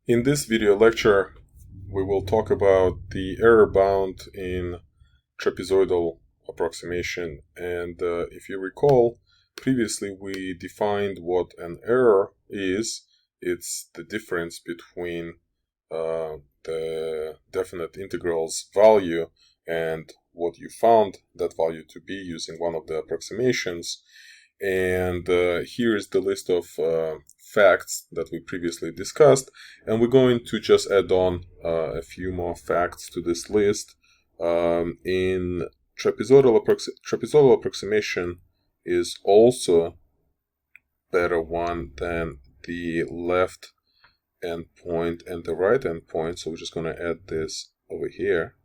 In this video lecture, we will talk about the error bound in trapezoidal approximation. And if you recall, previously we defined what an error is. It's the difference between the definite integral's value and what you found that value to be using one of the approximations. And here is the list of facts that we previously discussed, and we're going to just add on a few more facts to this list. In trapezoidal approximation is also better one than the left endpoint and the right endpoint, so we're just going to add this over here.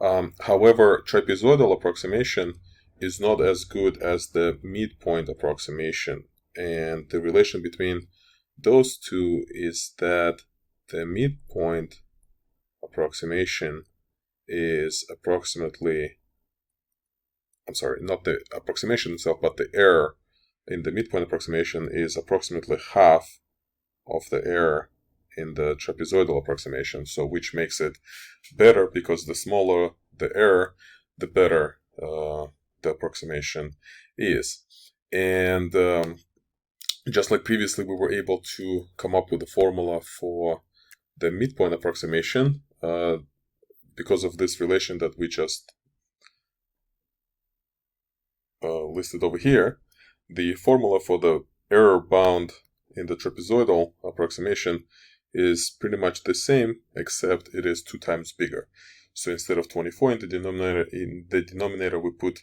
However, trapezoidal approximation is not as good as the midpoint approximation, and the relation between those two is that the midpoint approximation is approximately, not the approximation itself, but the error in the midpoint approximation is approximately half of the error in the trapezoidal approximation, so which makes it better, because the smaller the error, the better the approximation is. And just like previously, we were able to come up with a formula for the midpoint approximation because of this relation that we just listed over here. The formula for the error bound in the trapezoidal approximation is pretty much the same, except it is 2 times bigger. So instead of 24 in the denominator we put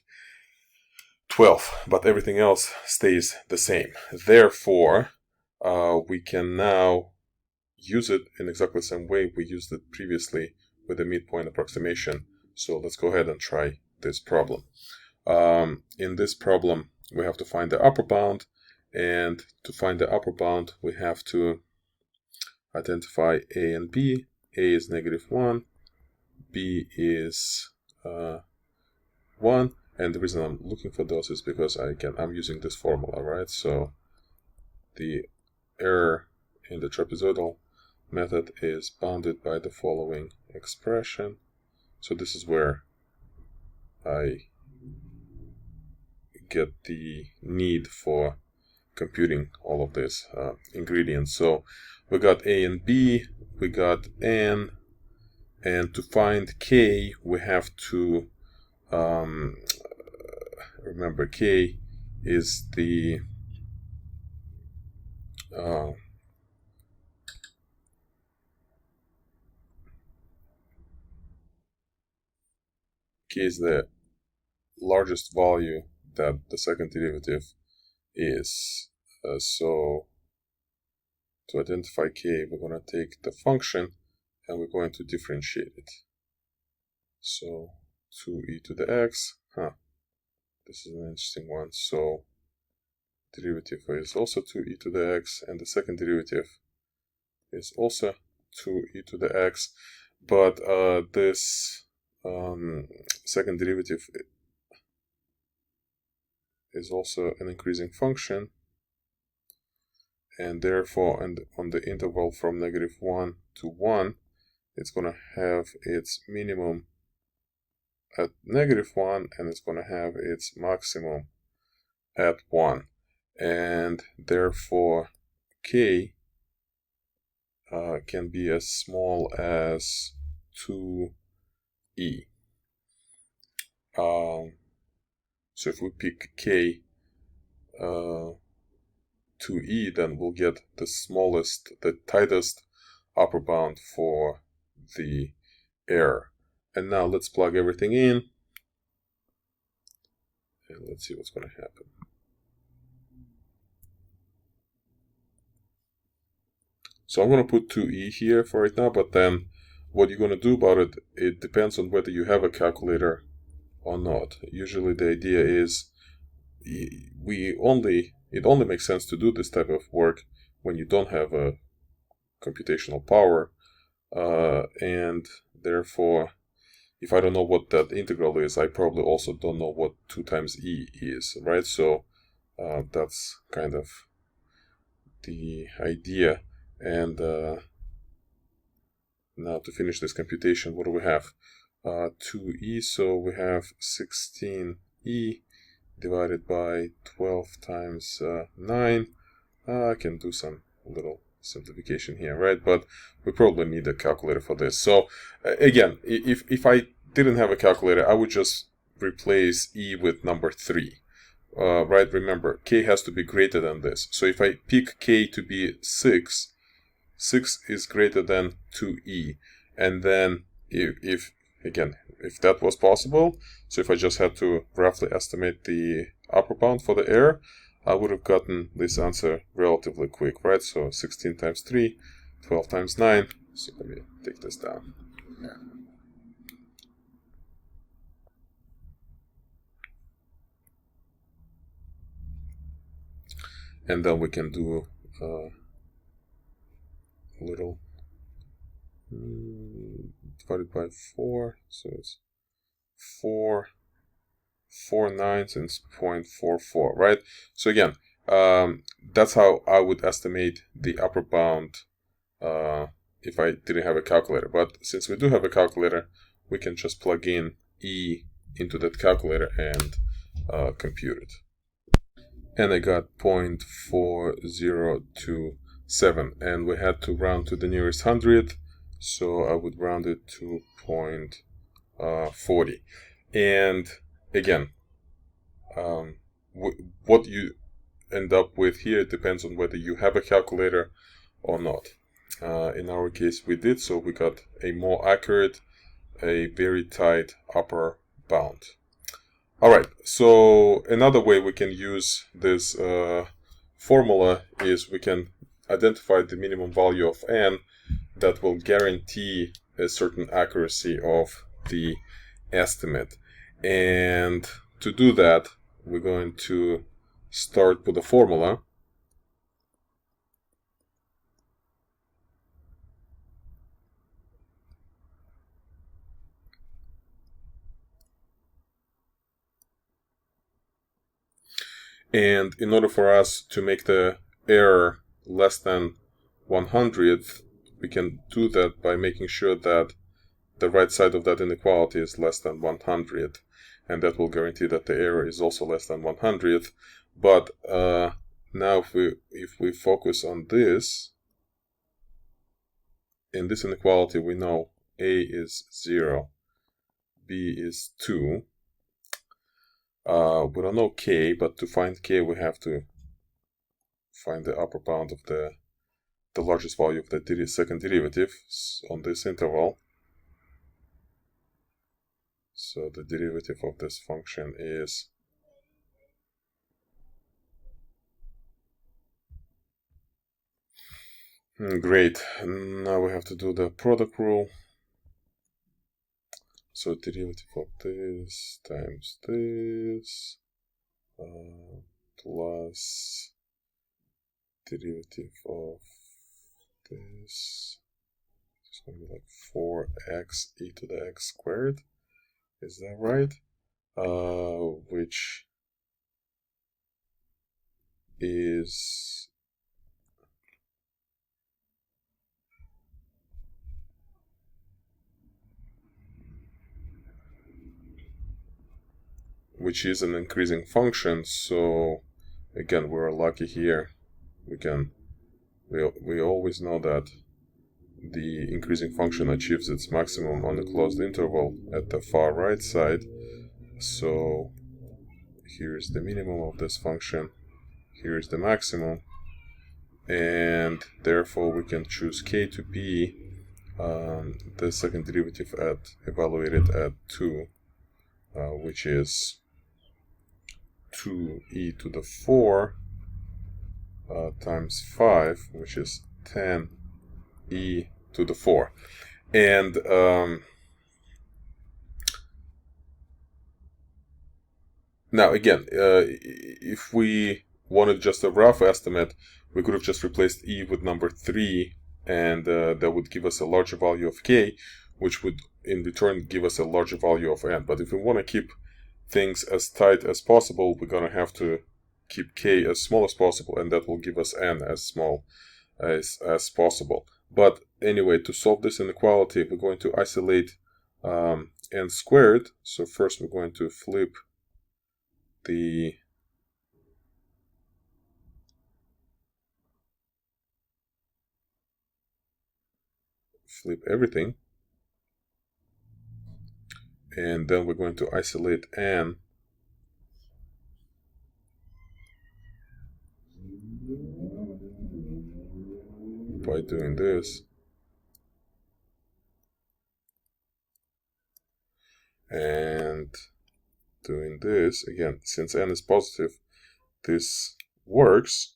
12, but everything else stays the same. Therefore, we can now use it in exactly the same way we used it previously with the midpoint approximation. So let's go ahead and try this problem. In this problem, we have to find the upper bound, and to find the upper bound, we have to identify A and B. A is -1, B is 1, and the reason I'm looking for those is because I'm using this formula, right? So the error in the trapezoidal method is bounded by the following expression. So this is where I get the need for computing all of these ingredients. So we got A and B, we got N, and to find K, we have to remember K is the K is the largest value that the second derivative is. So to identify K, we're going to take the function and we're going to differentiate it. So 2e to the x, this is an interesting one. So derivative is also 2e to the x, and the second derivative is also 2e to the x, but this second derivative is also an increasing function, and therefore on the interval from -1 to 1, it's going to have its minimum at -1, and it's going to have its maximum at 1, and therefore K can be as small as 2e. So if we pick K 2e, then we'll get the smallest, the tightest upper bound for the error. And now let's plug everything in, and let's see what's going to happen. So I'm going to put 2e here for right now, but then what you're going to do about it, it depends on whether you have a calculator or not. Usually the idea is it only makes sense to do this type of work when you don't have a computational power, and therefore if I don't know what that integral is, I probably also don't know what 2 times e is, right? So that's kind of the idea. And now to finish this computation, what do we have? 2e, so we have 16e divided by 12 times 9. I can do some little simplification here, right? But we probably need a calculator for this. So again, if I didn't have a calculator, I would just replace e with number 3. Right, remember, k has to be greater than this. So if I pick k to be 6, 6 is greater than 2e. And then if that was possible, so if I just had to roughly estimate the upper bound for the error, I would have gotten this answer relatively quick, right? So 16 times 3, 12 times 9. So let me take this down. Yeah. And then we can do a little divided by 4, so it's 4 9s and 0.44, right? So again, that's how I would estimate the upper bound if I didn't have a calculator. But since we do have a calculator, we can just plug in e into that calculator and compute it. And I got 0.4027, and we had to round to the nearest hundredth, so I would round it to 0.40. And again, what you end up with here depends on whether you have a calculator or not. In our case, we did, so we got a more accurate, a very tight upper bound. Alright, so another way we can use this formula is we can identify the minimum value of n that will guarantee a certain accuracy of the estimate. And to do that, we're going to start with a formula. And in order for us to make the error less than 100th, we can do that by making sure that the right side of that inequality is less than 100th. And that will guarantee that the error is also less than 100th. But now if we focus on this, in this inequality we know a is 0, b is 2. We don't know k, but to find k we have to find the upper bound of the largest value of the second derivative on this interval. So the derivative of this function is great. Now we have to do the product rule. So derivative of this times this plus derivative of this is going to be like 4x e to the x squared. Is that right? Which is an increasing function. So again, we're lucky here. We always know that the increasing function achieves its maximum on a closed interval at the far right side. So here's the minimum of this function, here's the maximum, and therefore we can choose k to be the second derivative evaluated at 2, which is 2e to the 4 times 5, which is 10e to the 4. And now again, if we wanted just a rough estimate, we could have just replaced e with number 3, and that would give us a larger value of k, which would in return give us a larger value of n. But if we want to keep things as tight as possible, we're going to have to keep k as small as possible, and that will give us n as small as possible. But anyway, to solve this inequality, we're going to isolate n squared. So first we're going to flip everything, and then we're going to isolate n by doing this. And doing this, again, since n is positive, this works.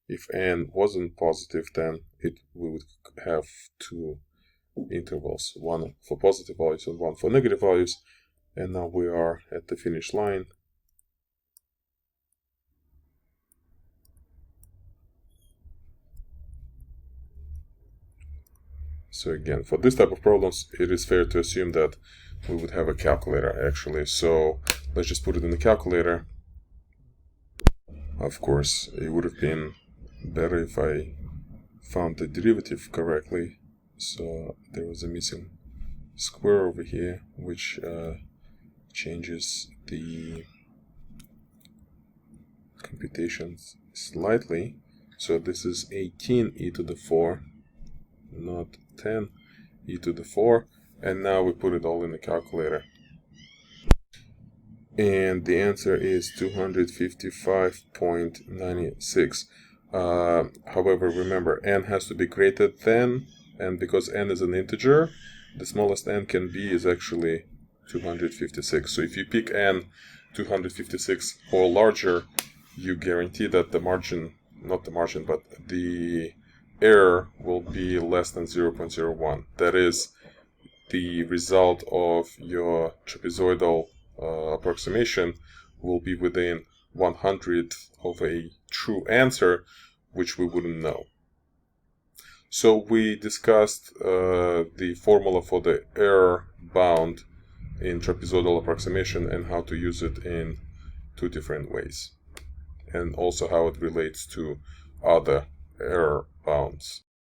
If n wasn't positive, then we would have two intervals, one for positive values and one for negative values. And now we are at the finish line. So again, for this type of problems, it is fair to assume that we would have a calculator actually. So let's just put it in the calculator. Of course, it would have been better if I found the derivative correctly. So there was a missing square over here, which changes the computations slightly. So this is 18 e to the 4, not 10 e to the 4. And now we put it all in the calculator. And the answer is 255.96. However, remember, n has to be greater than, and because n is an integer, the smallest n can be is actually 256. So if you pick n 256 or larger, you guarantee that the margin, not the margin, but the error will be less than 0.01. That is, the result of your trapezoidal approximation will be within 100th of a true answer, which we wouldn't know. So we discussed the formula for the error bound in trapezoidal approximation and how to use it in two different ways, and also how it relates to other error bounds.